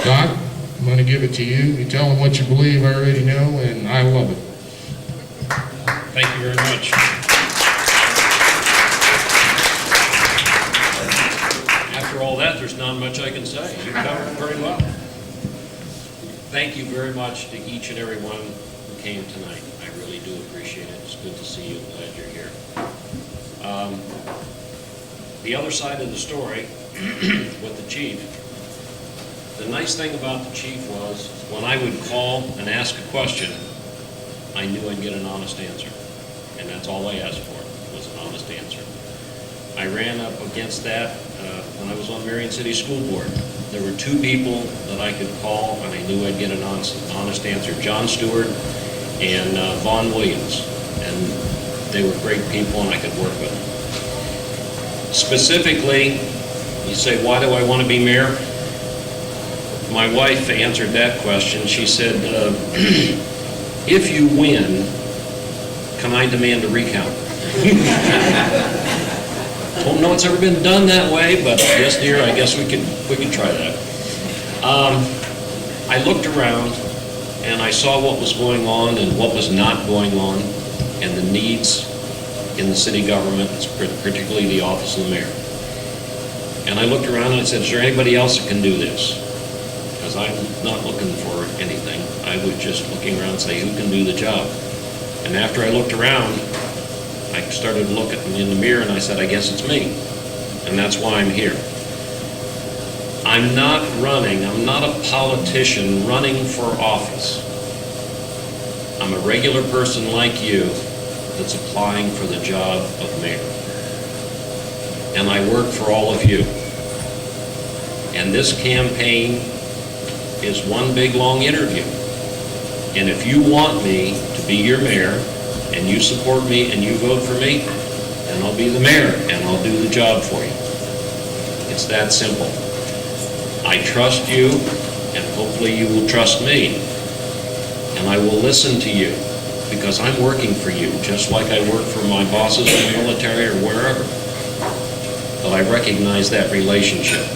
Scott, I'm going to give it to you. You tell them what you believe I already know, and I love it. Thank you very much. After all that, there's not much I can say. You covered it very well. Thank you very much to each and every one who came tonight. I really do appreciate it. It's good to see you. I'm glad you're here. The other side of the story with the chief, the nice thing about the chief was when I would call and ask a question, I knew I'd get an honest answer. And that's all I asked for, was an honest answer. I ran up against that when I was on Marion City School Board. There were two people that I could call and I knew I'd get an honest answer, John Stewart and Vaughn Williams. And they were great people and I could work with them. Specifically, you say, why do I want to be mayor? My wife answered that question. She said, if you win, can I demand a recount? Don't know it's ever been done that way, but yes, dear, I guess we could try that. I looked around and I saw what was going on and what was not going on and the needs in the city government, particularly the office of the mayor. And I looked around and I said, is there anybody else that can do this? Because I'm not looking for anything. I was just looking around and say, who can do the job? And after I looked around, I started to look in the mirror and I said, I guess it's me. And that's why I'm here. I'm not running, I'm not a politician running for office. I'm a regular person like you that's applying for the job of mayor. And I work for all of you. And this campaign is one big long interview. And if you want me to be your mayor, and you support me and you vote for me, then I'll be the mayor and I'll do the job for you. It's that simple. I trust you and hopefully you will trust me. And I will listen to you because I'm working for you just like I work for my bosses in the military or wherever. But I recognize that relationship.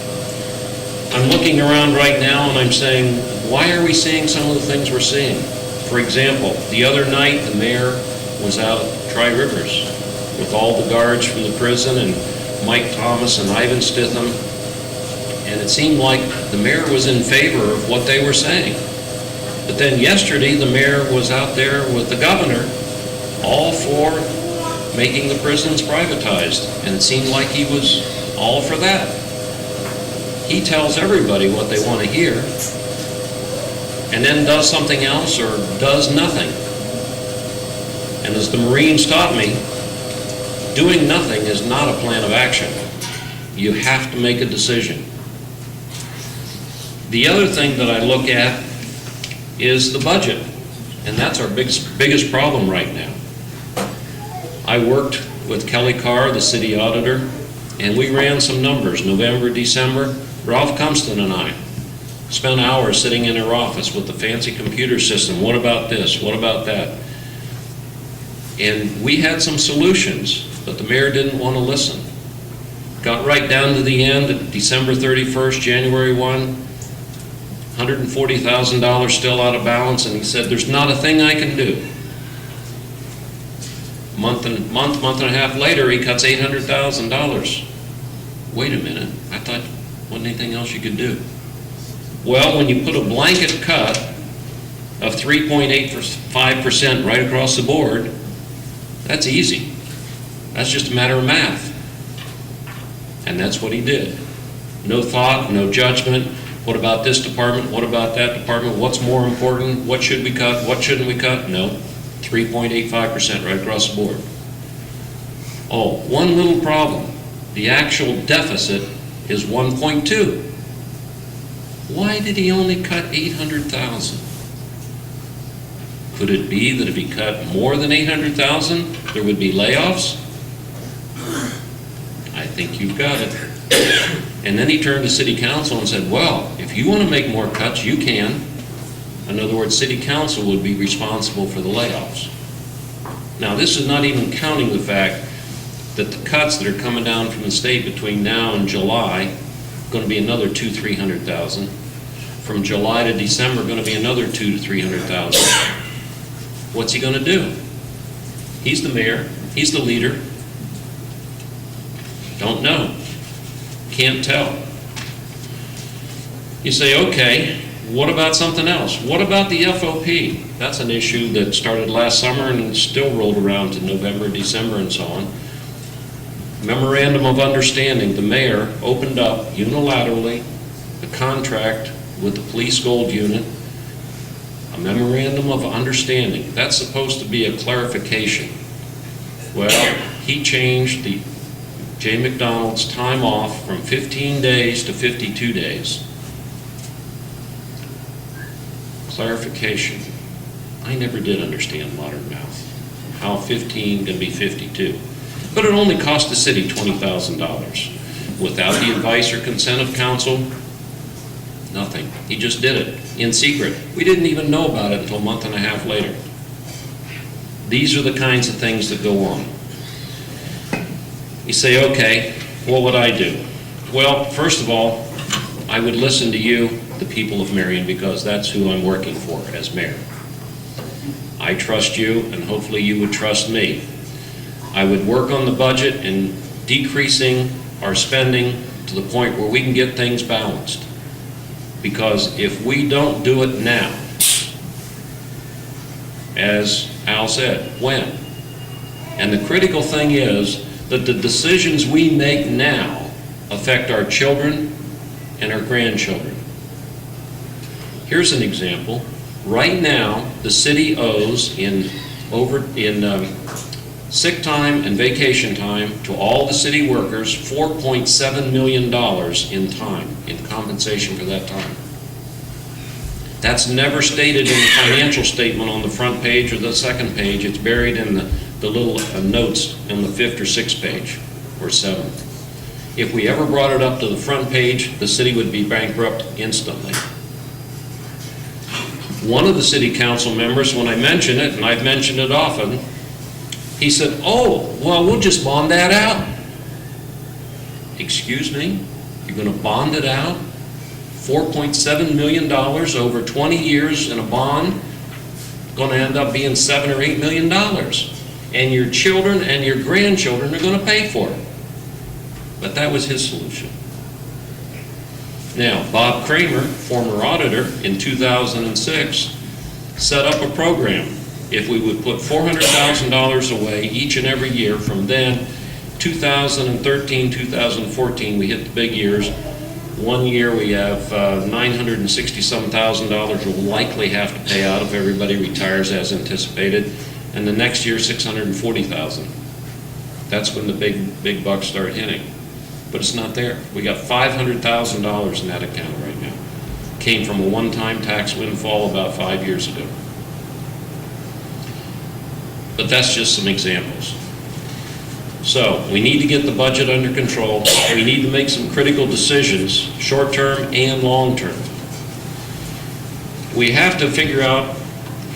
I'm looking around right now and I'm saying, why are we seeing some of the things we're seeing? For example, the other night the mayor was out at Tri-Rivers with all the guards from the prison and Mike Thomas and Ivan Stitham, and it seemed like the mayor was in favor of what they were saying. But then yesterday the mayor was out there with the governor all for making the prisons privatized, and it seemed like he was all for that. He tells everybody what they want to hear and then does something else or does nothing. And as the Marines taught me, doing nothing is not a plan of action. You have to make a decision. The other thing that I look at is the budget, and that's our biggest problem right now. I worked with Kelly Carr, the city auditor, and we ran some numbers, November, December. Ralph Cumston and I spent hours sitting in her office with the fancy computer system. What about this? What about that? And we had some solutions, but the mayor didn't want to listen. Got right down to the end, December 31st, January 1, $140,000 still out of balance, and he said, there's not a thing I can do. Month and a half later, he cuts $800,000. Wait a minute, I thought, wasn't anything else you could do? Well, when you put a blanket cut of 3.85% right across the board, that's easy. That's just a matter of math. And that's what he did. No thought, no judgment. What about this department? What about that department? What's more important? What should we cut? What shouldn't we cut? No. 3.85% right across the board. Oh, one little problem. The actual deficit is 1.2. Why did he only cut 800,000? Could it be that if he cut more than 800,000, there would be layoffs? I think you've got it. And then he turned to city council and said, well, if you want to make more cuts, you can. In other words, city council would be responsible for the layoffs. Now, this is not even counting the fact that the cuts that are coming down from the state between now and July are going to be another 200,000-300,000. from July to December going to be another 200,000 to 300,000. What's he going to do? He's the mayor, he's the leader. Don't know, can't tell. You say, okay, what about something else? What about the FOP? That's an issue that started last summer and still rolled around to November, December, and so on. Memorandum of Understanding, the mayor opened up unilaterally the contract with the police gold unit, a memorandum of understanding. That's supposed to be a clarification. Well, he changed the J. McDonald's time off from 15 days to 52 days. Clarification. I never did understand modern math, how 15 can be 52. But it only cost the city $20,000. Without the advice or consent of council, nothing. He just did it in secret. We didn't even know about it until a month and a half later. These are the kinds of things that go on. You say, okay, what would I do? Well, first of all, I would listen to you, the people of Marion, because that's who I'm working for as mayor. I trust you, and hopefully you would trust me. I would work on the budget and decreasing our spending to the point where we can get things balanced. Because if we don't do it now, as Al said, when? And the critical thing is that the decisions we make now affect our children and our grandchildren. Here's an example. Right now, the city owes in sick time and vacation time to all the city workers $4.7 million in time, in compensation for that time. That's never stated in the financial statement on the front page or the second page. It's buried in the little notes on the 5th or 6th page, or 7th. If we ever brought it up to the front page, the city would be bankrupt instantly. One of the city council members, when I mentioned it, and I've mentioned it often, he said, oh, well, we'll just bond that out. Excuse me? You're going to bond it out? $4.7 million over 20 years in a bond, going to end up being $7 or $8 million. And your children and your grandchildren are going to pay for it. But that was his solution. Now, Bob Kramer, former auditor, in 2006, set up a program. If we would put $400,000 away each and every year from then, 2013, 2014, we hit the big years. One year we have $960,000 we'll likely have to pay out if everybody retires as anticipated, and the next year $640,000. That's when the big bucks start hitting. But it's not there. We got $500,000 in that account right now. Came from a one-time tax windfall about 5 years ago. But that's just some examples. So we need to get the budget under control. We need to make some critical decisions, short-term and long-term. We have to figure out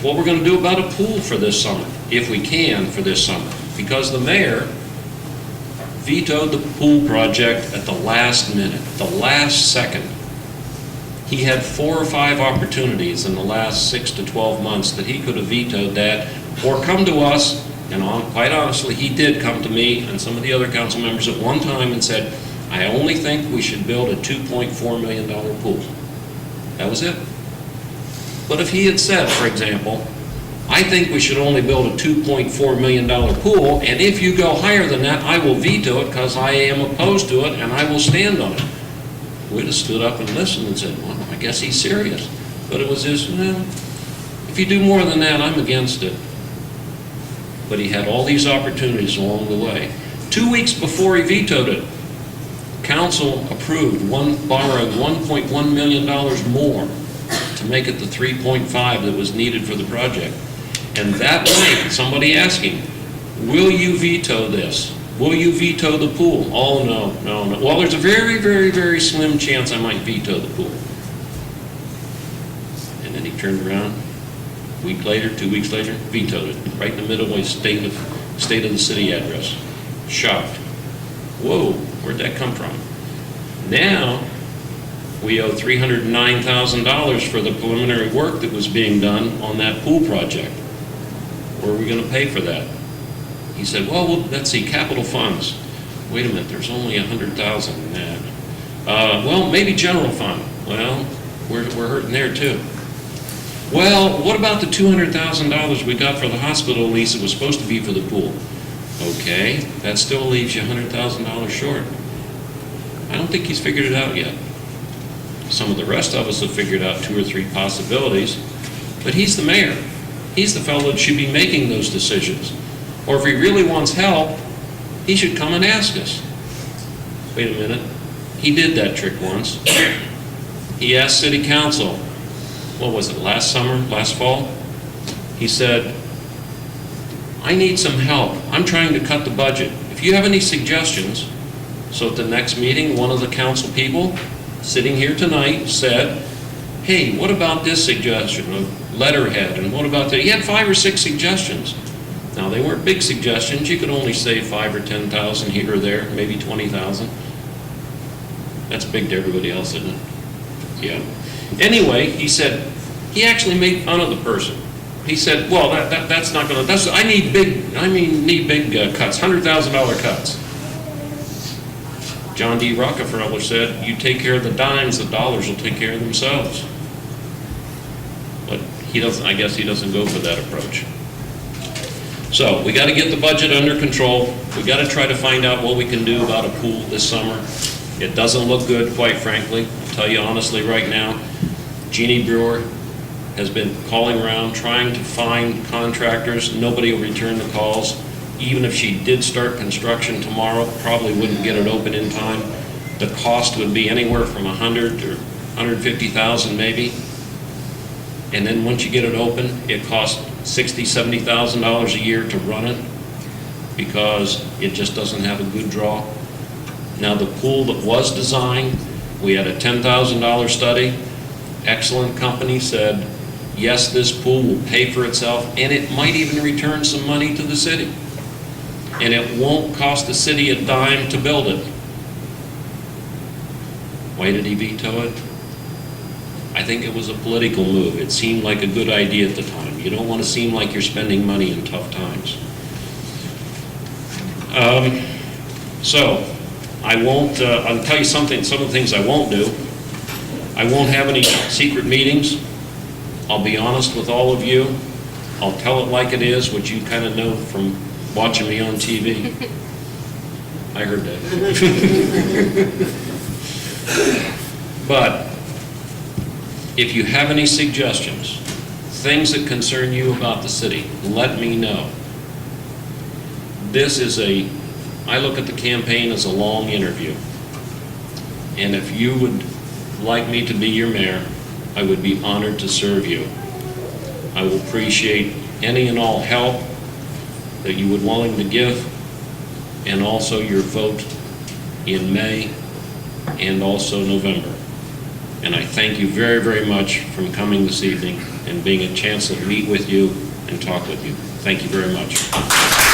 what we're going to do about a pool for this summer, if we can for this summer, because the mayor vetoed the pool project at the last minute, the last second. He had 4 or 5 opportunities in the last 6 to 12 months that he could have vetoed that, or come to us. And quite honestly, he did come to me and some of the other council members at one time and said, I only think we should build a $2.4 million pool. That was it. But if he had said, for example, I think we should only build a $2.4 million pool, and if you go higher than that, I will veto it because I am opposed to it and I will stand on it. We'd have stood up and listened and said, well, I guess he's serious. But it was just, well, if you do more than that, I'm against it. But he had all these opportunities along the way. 2 weeks before he vetoed it, council approved borrowing $1.1 million more to make it the 3.5 that was needed for the project. And that night, somebody asked him, will you veto this? Will you veto the pool? Oh, no. Well, there's a very, very, very slim chance I might veto the pool. And then he turned around. A week later, 2 weeks later, vetoed it, right in the middle of his state of the city address. Shocked. Whoa, where'd that come from? Now, We owe $309,000 for the preliminary work that was being done on that pool project. Where are we going to pay for that? He said, well, let's see, capital funds. Wait a minute, there's only $100,000 in that. Well, maybe general fund. Well, we're hurting there too. Well, what about the $200,000 we got for the hospital lease that was supposed to be for the pool? Okay, that still leaves you $100,000 short. I don't think he's figured it out yet. Some of the rest of us have figured out 2 or 3 possibilities, but he's the mayor. He's the fellow that should be making those decisions. Or if he really wants help, he should come and ask us. Wait a minute. He did that trick once. He asked City Council, what was it, last summer, last fall? He said, I need some help. I'm trying to cut the budget. If you have any suggestions. So at the next meeting, one of the council people sitting here tonight said, hey, what about this suggestion of letterhead, and what about that? He had 5 or 6 suggestions. Now, they weren't big suggestions. You could only save 5 or 10,000 here or there, maybe 20,000. That's big to everybody else, isn't it? Yeah. Anyway, he said, he actually made fun of the person. He said, well, that's not going to, I need big cuts, $100,000 cuts. John D. Rockefeller said, you take care of the dimes, the dollars will take care of themselves. But he doesn't, I guess he doesn't go for that approach. So we got to get the budget under control. We got to try to find out what we can do about a pool this summer. It doesn't look good, quite frankly. I'll tell you honestly right now, Jeannie Brewer has been calling around trying to find contractors. Nobody will return the calls. Even if she did start construction tomorrow, probably wouldn't get it open in time. The cost would be anywhere from $100,000 to $150,000 maybe. And then once you get it open, it costs $60,000, $70,000 a year to run it because it just doesn't have a good draw. Now the pool that was designed, we had a $10,000 study. Excellent company said, yes, this pool will pay for itself and it might even return some money to the city. And it won't cost the city a dime to build it. Why did he veto it? I think it was a political move. It seemed like a good idea at the time. You don't want to seem like you're spending money in tough times. So, I won't, I'll tell you something, some of the things I won't do. I won't have any secret meetings. I'll be honest with all of you. I'll tell it like it is, which you kind of know from watching me on TV. I heard that. But if you have any suggestions, things that concern you about the city, let me know. This is I look at the campaign as a long interview. And if you would like me to be your mayor, I would be honored to serve you. I will appreciate any and all help that you would willing to give, and also your vote in May and also November. And I thank you very, very much for coming this evening and being a chance to meet with you and talk with you. Thank you very much.